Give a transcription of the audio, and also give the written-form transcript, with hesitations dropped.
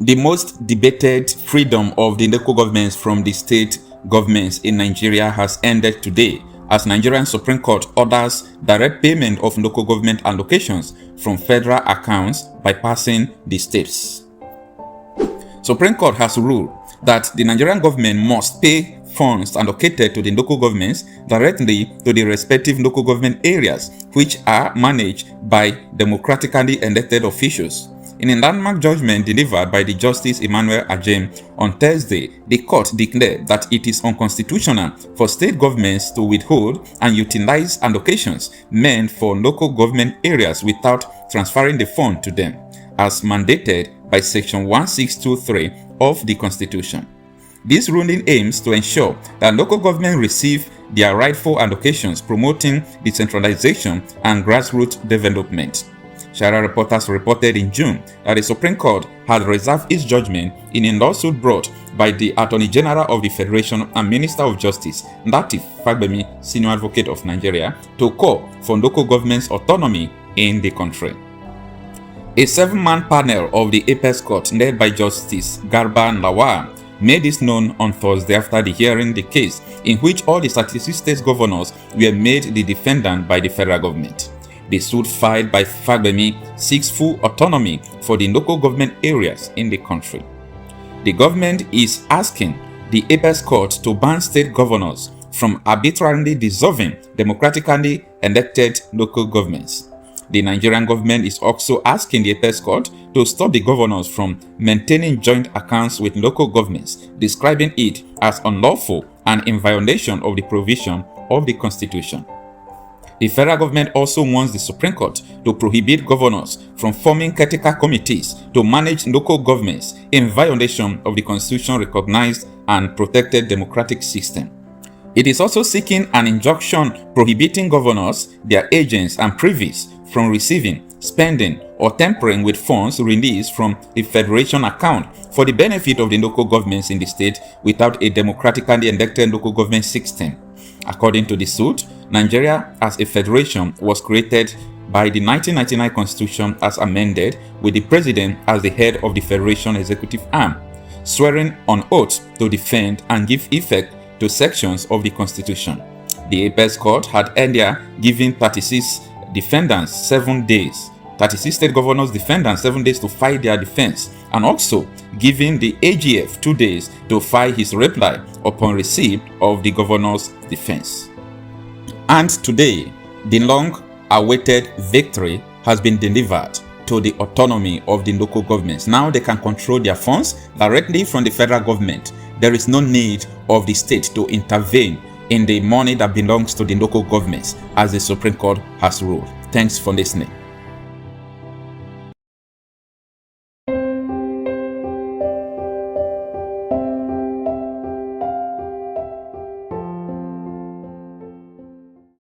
The most debated freedom of the local governments from the state governments in Nigeria has ended today, as Nigerian Supreme Court orders direct payment of local government allocations from federal accounts bypassing the states. Supreme Court has ruled that the Nigerian government must pay funds allocated to the local governments directly to the respective local government areas, which are managed by democratically elected officials. In a landmark judgment delivered by the Justice Emmanuel Agim on Thursday, the court declared that it is unconstitutional for state governments to withhold and utilize allocations meant for local government areas without transferring the fund to them, as mandated by Section 1623 of the Constitution. This ruling aims to ensure that local governments receive their rightful allocations, promoting decentralization and grassroots development. Sharia reporters reported in June that the Supreme Court had reserved its judgment in a lawsuit brought by the Attorney General of the Federation and Minister of Justice, Lateef Fagbemi, Senior Advocate of Nigeria, to call for local government's autonomy in the country. A 7-man panel of the Apex Court, led by Justice Garba Lawal, made this known on Thursday after hearing the case, in which all the 36 state governors were made the defendant by the federal government. The suit filed by Fagbemi seeks full autonomy for the local government areas in the country. The government is asking the Apex Court to ban state governors from arbitrarily dissolving democratically elected local governments. The Nigerian government is also asking the Apex Court to stop the governors from maintaining joint accounts with local governments, describing it as unlawful and in violation of the provision of the Constitution. The federal government also wants the Supreme Court to prohibit governors from forming caretaker committees to manage local governments in violation of the Constitution-recognized and protected democratic system. It is also seeking an injunction prohibiting governors, their agents, and privies from receiving, spending, or tampering with funds released from the Federation account for the benefit of the local governments in the state without a democratically elected local government system. According to the suit, Nigeria as a federation was created by the 1999 Constitution as amended, with the President as the head of the Federation executive arm, swearing on oath to defend and give effect to sections of the Constitution. The Apex Court had earlier given 36 defendants 7 days, 36 state governors defendants 7 days to file their defense, and also giving the AGF 2 days to file his reply upon receipt of the governor's defense. And today, the long-awaited victory has been delivered to the autonomy of the local governments. Now they can control their funds directly from the federal government. There is no need of the state to intervene in the money that belongs to the local governments, as the Supreme Court has ruled. Thanks for listening.